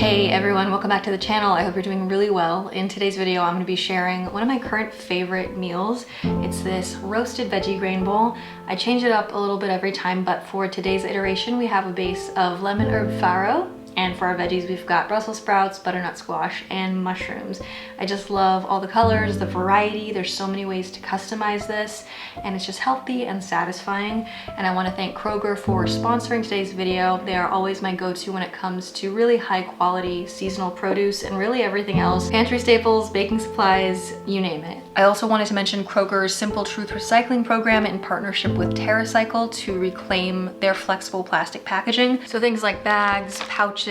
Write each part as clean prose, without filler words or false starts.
Hey everyone, welcome back to the channel. I hope you're doing really well. In today's video, I'm going to be sharing one of my current favorite meals. It's this roasted veggie grain bowl. I change it up a little bit every time, but for today's iteration, we have a base of lemon herb farro. And for our veggies, we've got Brussels sprouts, butternut squash, and mushrooms. I just love all the colors, the variety. There's so many ways to customize this, and it's just healthy and satisfying. And I want to thank Kroger for sponsoring today's video. They are always my go-to when it comes to really high quality seasonal produce and really everything else. Pantry staples, baking supplies, you name it. I also wanted to mention Kroger's Simple Truth Recycling program in partnership with TerraCycle to reclaim their flexible plastic packaging. So things like bags, pouches,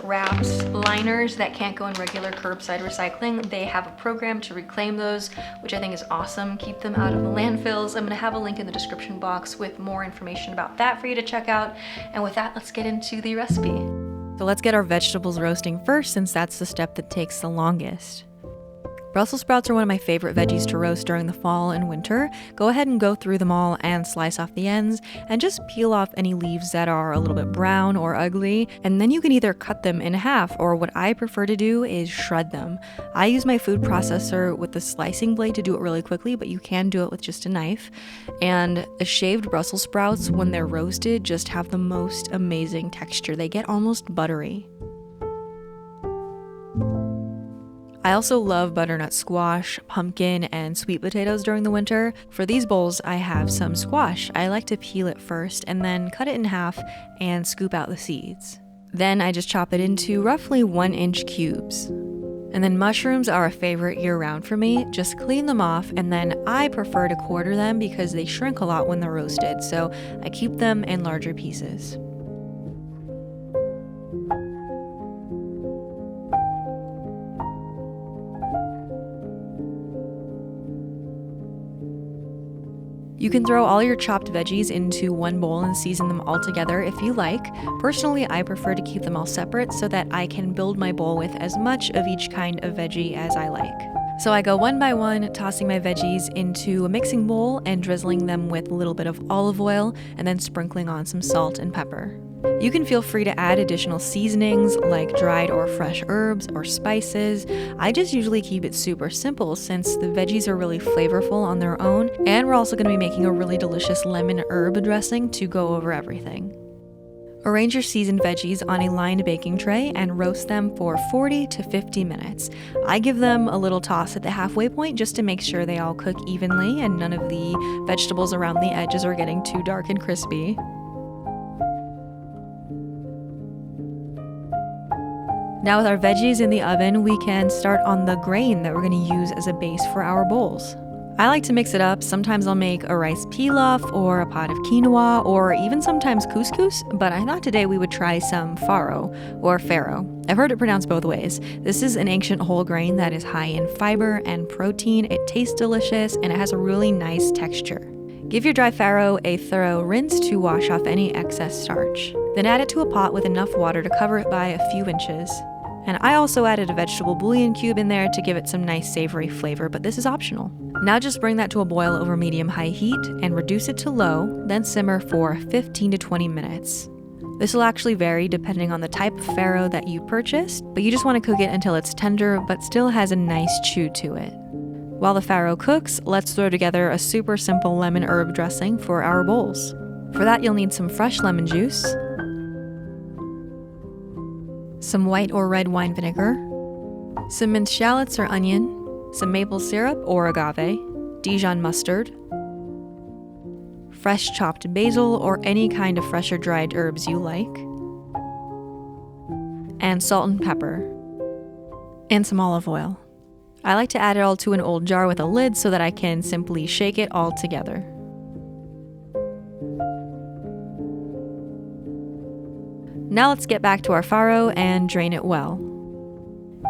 wraps, liners that can't go in regular curbside recycling, they have a program to reclaim those, which I think is awesome. Keep them out of the landfills. I'm gonna have a link in the description box with more information about that for you to check out. And with that, let's get into the recipe. So let's get our vegetables roasting first, since that's the step that takes the longest. Brussels sprouts are one of my favorite veggies to roast during the fall and winter. Go ahead and go through them all and slice off the ends and just peel off any leaves that are a little bit brown or ugly. And then you can either cut them in half, or what I prefer to do is shred them. I use my food processor with the slicing blade to do it really quickly, but you can do it with just a knife. And the shaved Brussels sprouts, when they're roasted, just have the most amazing texture. They get almost buttery. I also love butternut squash, pumpkin, and sweet potatoes during the winter. For these bowls, I have some squash. I like to peel it first and then cut it in half and scoop out the seeds. Then I just chop it into roughly 1-inch cubes. And then mushrooms are a favorite year-round for me. Just clean them off, and then I prefer to quarter them because they shrink a lot when they're roasted, so I keep them in larger pieces. You can throw all your chopped veggies into one bowl and season them all together if you like. Personally, I prefer to keep them all separate so that I can build my bowl with as much of each kind of veggie as I like. So I go one by one, tossing my veggies into a mixing bowl and drizzling them with a little bit of olive oil and then sprinkling on some salt and pepper. You can feel free to add additional seasonings like dried or fresh herbs or spices. I just usually keep it super simple since the veggies are really flavorful on their own, and we're also going to be making a really delicious lemon herb dressing to go over everything. Arrange your seasoned veggies on a lined baking tray and roast them for 40 to 50 minutes. I give them a little toss at the halfway point just to make sure they all cook evenly and none of the vegetables around the edges are getting too dark and crispy. Now with our veggies in the oven, we can start on the grain that we're going to use as a base for our bowls. I like to mix it up. Sometimes I'll make a rice pilaf or a pot of quinoa or even sometimes couscous, but I thought today we would try some farro or farro. I've heard it pronounced both ways. This is an ancient whole grain that is high in fiber and protein. It tastes delicious and it has a really nice texture. Give your dry farro a thorough rinse to wash off any excess starch. Then add it to a pot with enough water to cover it by a few inches. And I also added a vegetable bouillon cube in there to give it some nice savory flavor, but this is optional. Now just bring that to a boil over medium-high heat and reduce it to low, then simmer for 15 to 20 minutes. This will actually vary depending on the type of farro that you purchased, but you just want to cook it until it's tender but still has a nice chew to it. While the farro cooks, let's throw together a super simple lemon herb dressing for our bowls. For that, you'll need some fresh lemon juice, some white or red wine vinegar, some minced shallots or onion, some maple syrup or agave, Dijon mustard, fresh chopped basil or any kind of fresh or dried herbs you like, and salt and pepper, and some olive oil. I like to add it all to an old jar with a lid so that I can simply shake it all together. Now let's get back to our farro and drain it well.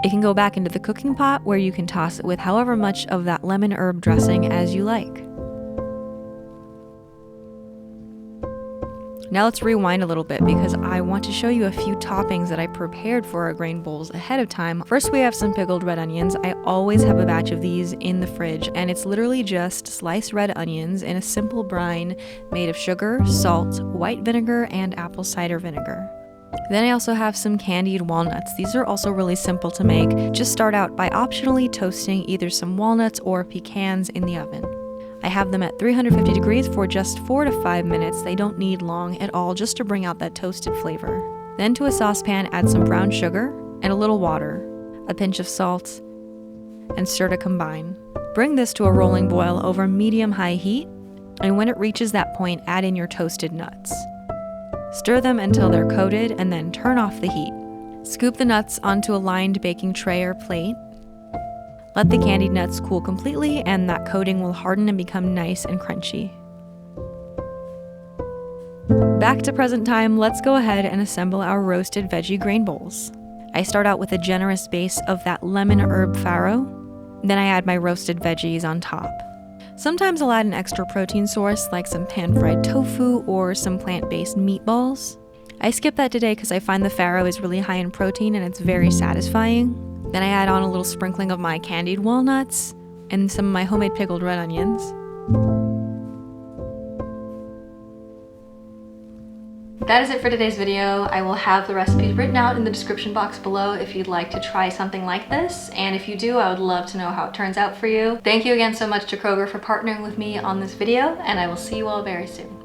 It can go back into the cooking pot where you can toss it with however much of that lemon herb dressing as you like. Now let's rewind a little bit because I want to show you a few toppings that I prepared for our grain bowls ahead of time. First, we have some pickled red onions. I always have a batch of these in the fridge, and it's literally just sliced red onions in a simple brine made of sugar, salt, white vinegar, and apple cider vinegar. Then I also have some candied walnuts. These are also really simple to make. Just start out by optionally toasting either some walnuts or pecans in the oven. I have them at 350 degrees for just 4 to 5 minutes. They don't need long at all, just to bring out that toasted flavor. Then to a saucepan, add some brown sugar and a little water, a pinch of salt, and stir to combine. Bring this to a rolling boil over medium-high heat, and when it reaches that point, add in your toasted nuts. Stir them until they're coated and then turn off the heat. Scoop the nuts onto a lined baking tray or plate. Let the candied nuts cool completely and that coating will harden and become nice and crunchy. Back to present time, let's go ahead and assemble our roasted veggie grain bowls. I start out with a generous base of that lemon herb farro. Then I add my roasted veggies on top. Sometimes I'll add an extra protein source like some pan-fried tofu or some plant-based meatballs. I skip that today because I find the farro is really high in protein and it's very satisfying. Then I add on a little sprinkling of my candied walnuts and some of my homemade pickled red onions. That is it for today's video. I will have the recipes written out in the description box below if you'd like to try something like this. And if you do, I would love to know how it turns out for you. Thank you again so much to Kroger for partnering with me on this video, and I will see you all very soon.